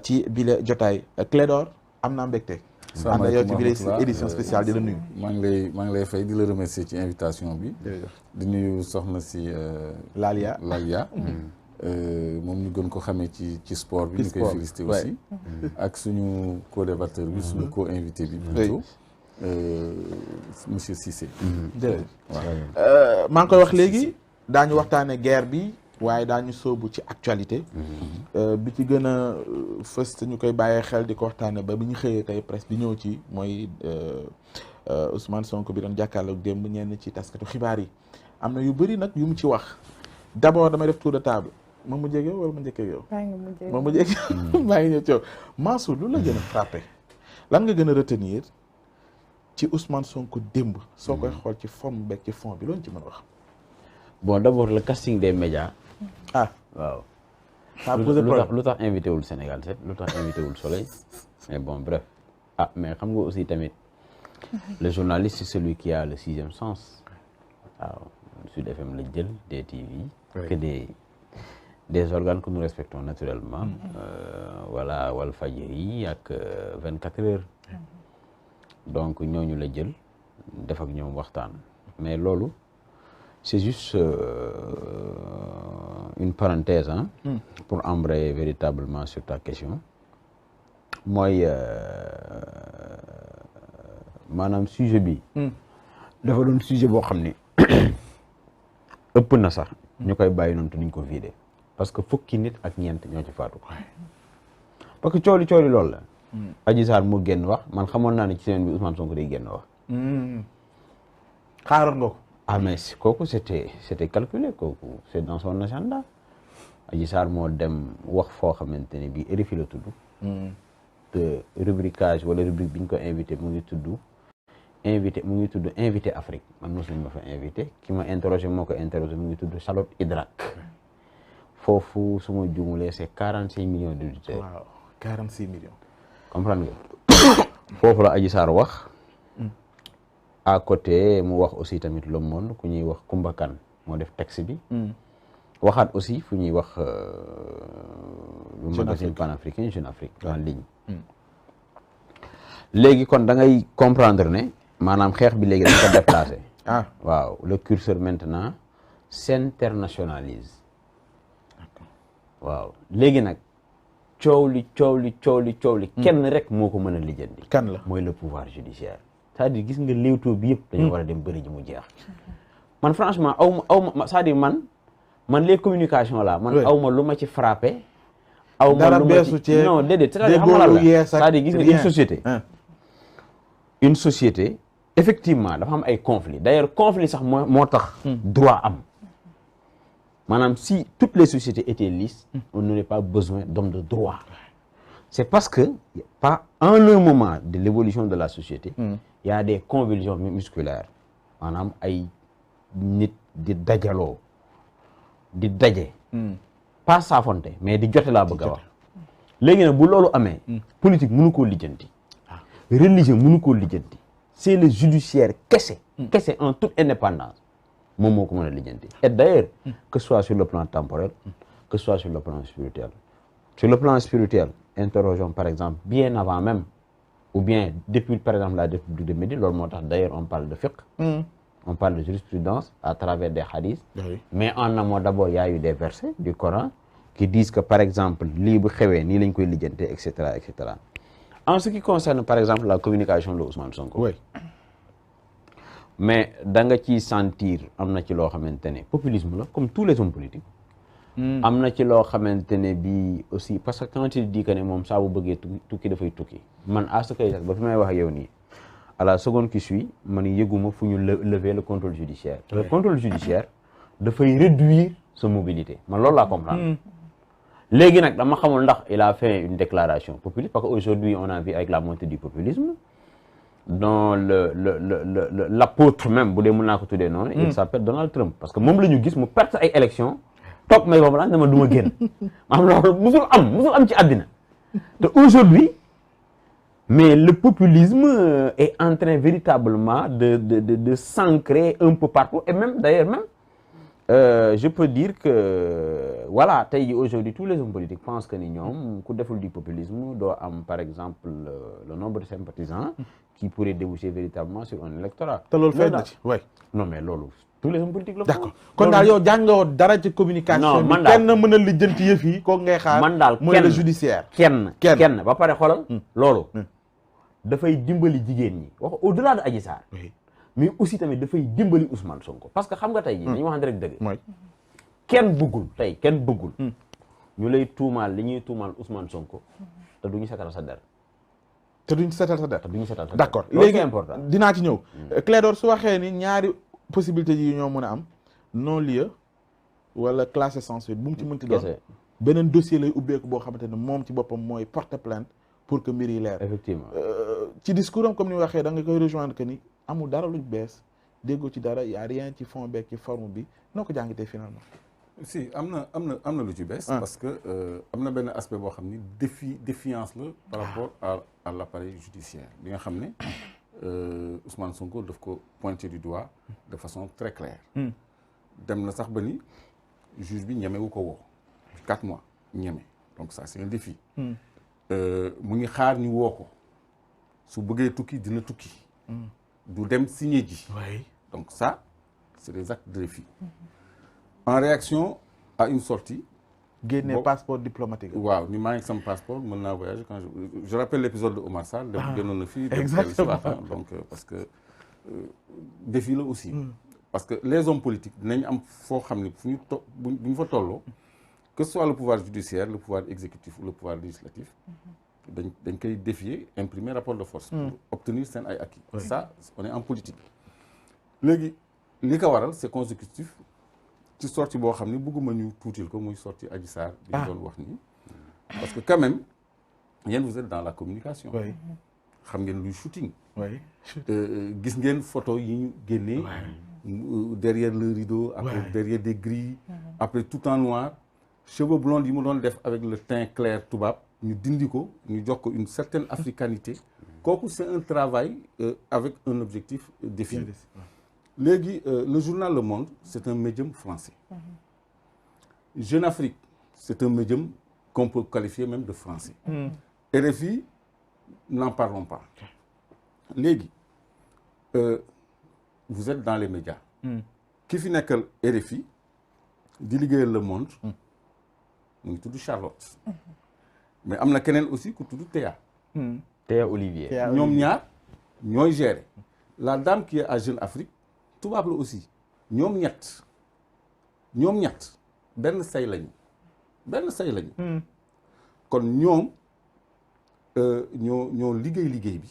ci bile jotaay Clédor am naa mbégte. ànd yow ci bile édition spéciale di la nuyu. maa ngi lay fay di la remercier ci invitation bi. di nuyu soxna si. Lalia. moom ñu gën ko xamee ci sport bi. ñu koy féliciter aussi. ak suñu co-débatteur bi suñu co-invité bi. plutôt monsieur Cissé. jërëjëf maa ngi koy wax léegi daañu waxtaane guerre bi. waaye daañu sóobu ci actualité bi ci gën a fës te ñu koy bàyyee xel di ko waxtaane ba bi ñu xëyee tey presse bi ñëw ci mooy Ousmane Sonko bi doon jàkkaarloog démb ñenn ci taskatu xibaar yi am na yu bëri nag yu mu ci wax d'abord damay def tour de table ma mujjee ak yow wala ma njëkkee ak yow ma mujjee ak yow maa ngi ñëw ci yow Mansour lu la gën a frappé lan nga gën a retenir ci Ousmane Sonko démb soo koy xool ci forme beeg ci fond bi loolu ci mën a wax. Bon, d'abord le casting des médias. Ah waaw. lu tax invité wul Sénégal 7 lu tax invité wul Soleil mais bon bref mais xam nga aussi tamit le journaliste c'est celui qui a le sixième sens waaw Sud FM la jël DTV que des organes que nous respectons naturellement voilà Walfadjri ak 24 heures donc ñooñu la jël def ak ñoom waxtaan mais loolu c'est juste une parenthèse pour embrayer véritablement sur ta question mooy maanaam sujet bi dafa doon sujet boo xam ni ëpp na sax ñu koy bàyyi noonu te duñ ko vidé parce que fukki nit ak ñeent ñoo ci faatu parce que cooli loolu la Adji Sarr mu génn wax man xamoon naa ne ci semaine bi Ousmane Sonko day génn wax xaaroon nga ko mais kooku c'était calculé kooku c'est dans son agenda Adji Sarr moo dem wax foo xamante ne bii RFI la tudd te rubricage wala rubrique bi ñu ko invité mu ngi tudd invité Afrique man mos nañ ma fa invité ki ma interrogé moo ko interrogé mu ngi tudd Charlotte Idrac foofu su ma jumulee c'est 46 millions d'auditeurs. waaw 46 millions. comprendre nga foofu la Adji Sarr wax. à côté mu wax aussi tamit Le Monde ku ñuy wax Koumba Kane moo def texte bi. waxaat aussi fu ñuy wax. le magazine panafricain Jeune Afrique en ligne. léegi kon da ngay comprendre ne maanaam xeex bi léegi dañ ko déplacé. waaw le curseur maintenant s'internationalise. waaw léegi nag coow li. kenn rek moo ko mën a lijjanti. kan la mooy le pouvoir judiciaire. c'est-à-dire gis nga léewtoo bi yëpp dañoo war a dem bëri ji mu jeex man franchement aw ma c'est-à-dire man les communications là man aw ma lu ma ci frappé aw ma lu ma ci non déedéet c'est-à-dire xam nga la c'est-à-dire gis nga une société effectivement dafa am ay conflits d'ailleurs conflit sax moo tax droit am maanaam si toutes les sociétés étaient lisses on n'aurait pas besoin d'hommes de droit c'est parce que pas en un moment de l'évolution de la société il y a des convulsions musculaires maanaam ay nit di dajaloo di daje pas saafonte mais di jote laa bëgg a wax léegi nag bu loolu amee politique mënu koo lijjanti religieux mënu koo lijjanti c'est le judiciaire kese en toute indépendance moom moo ko mën a lijjanti et d'ailleurs que ce soit sur le plan temporel que ce soit sur le plan spirituel interrogeons par exemple bien avant même ou bien depuis par exemple la République de Médine loolu moo tax d'ailleurs on parle de fiqh on parle de jurisprudence à travers des hadiths mais en amont d'abord il y a eu des versets du Coran qui disent que par exemple lii bu xewee nii lañ koy lijjante et cetera en ce qui concerne par exemple la communication de Ousmane Sonko mais da nga ciy sentir am na ci loo xamante ne populisme la comme tous les hommes politiques am na ci loo xamante ne bi aussi parce que quand il dit que ne moom saa bu bëggee tukki dafay tukki man à ce que ba fi may wax ak yow nii à la seconde qui suit man yëguma fu ñu lever le contrôle judiciaire le contrôle judiciaire dafay réduire sa mobilité man loolu laa comprendre léegi nag dama xamul ndax il a fait une déclaration populiste parce que aujourd'hui on a vu avec la montée du populisme dont l'apôtre même bu dee mën naa ko tuddee noonu il s'appelle Donald Trump parce que moom la ñu gis mu perte ay élections toog may boobu la ne ma du ma génn maanaam loolu musul am ci àddina te aujourd'hui mais le populisme est en train véritablement de s'ancrer un peu partout et même d'ailleurs même Je peux dire que voilà tey jii aujourd'hui tous les hommes politiques pensent que ni ñoom ku deful du populisme doo am par exemple le nombre de sympathisants qui pourrait déboucher véritablement sur un électorat. te loolu feeñ na ci waay. non mais loolu tous les hommes politiques la. d'accord kon daal yow jàngoo dara ci communication. non man daal kenn mën a lijjanti yëf yi kooku ngay xaar. man daal mooy le judiciaire. kenn ba pare xoolal. loolu. dafay dimbali jigéen ñi wax au-delà de Adji Sarr. mais aussi tamit dafay dimbali Ousmane Sonko parce que xam nga tey jii dañu waxante rek dëgg. mooy kenn bëggul. ñu lay tuumaal li ñuy tuumaal Ousmane Sonko te duñu setal sa der. d'accord léegi dinaa ci ñëw. Clédor su waxee ni ñaari possibilités yi ñoo mën a am non lieu wala classé sans suite bu mu ci mënti doon beneen dossier lay ubbeeku boo xamante ne moom ci boppam mooy porter plainte pour que mbir yi leer. effectivement ci discours am comme ni waxee da nga koy rejoindre que ni amul dara luñ bees déggoo ci dara y a rien ci fond beeg ci forme bi noo ko jàngatee finalement. si am na lu ci bees. parce que am na benn aspect boo xam ni défiance la par rapport à l'appareil judiciaire bi nga xam ne Ousmane Sonko daf ko pointer du doigt de façon très claire. dem na sax ba ni juge bi ñemewu ko woo 4 mois ñeme donc ça c'est un défi. mu ngi xaar ñu woo ko su bëggee tukki dina tukki. du dem signer ji. donc ça c'est des actes de défi. en réaction à une sortie. génne passeport diplomatique. waaw ni maa ngi sama passeport mën naa voyager quand je rappelle l'épisode de Omar Sarr. génnoon na fii. exactement donc parce que défi la aussi. parce que les hommes politiques dinañ am foo xam ne fu ñu bu ñu fa tolloo. que ce soit le pouvoir judiciaire le pouvoir exécutif ou le pouvoir législatif. dañ koy défier imprimer rapport de force. pour obtenir seen ay acquis. ça on est en politique. léegi li ko waral c'est consécutif. ci sortie boo xam ne bëgguma ñu tuutil ko muy sortie Adji Sarr bi ñu doon wax nii parce que quand même yéen vous êtes dans la communication xam ngeen luy shooting gis ngeen photo yi ñu génnee derrière le rideau après derrière des grilles après tout en noir cheveux blonds yi mu doon def avec le teint clair tubaab ñu dindi ko ñu jox ko une certaine africanité kooku c'est un travail avec un objectif défini. léegi le journal Le Monde c'est un médium français. Jeune Afrique c'est un médium qu'on peut qualifier même de français. RFI n'en parlons pas. léegi vous êtes dans les médias. ki fi nekkal RFI di liggéeyal Le Monde mu ngi tudd Charlotte. mais am na keneen aussi ku tudd Théa. Théa Olivier. ñoom ñaar ñooy gérer la dame qui est à Jeune Afrique. tubaab la aussi ñoom ñett benn say lañu kon ñoom ñoo liggéey bi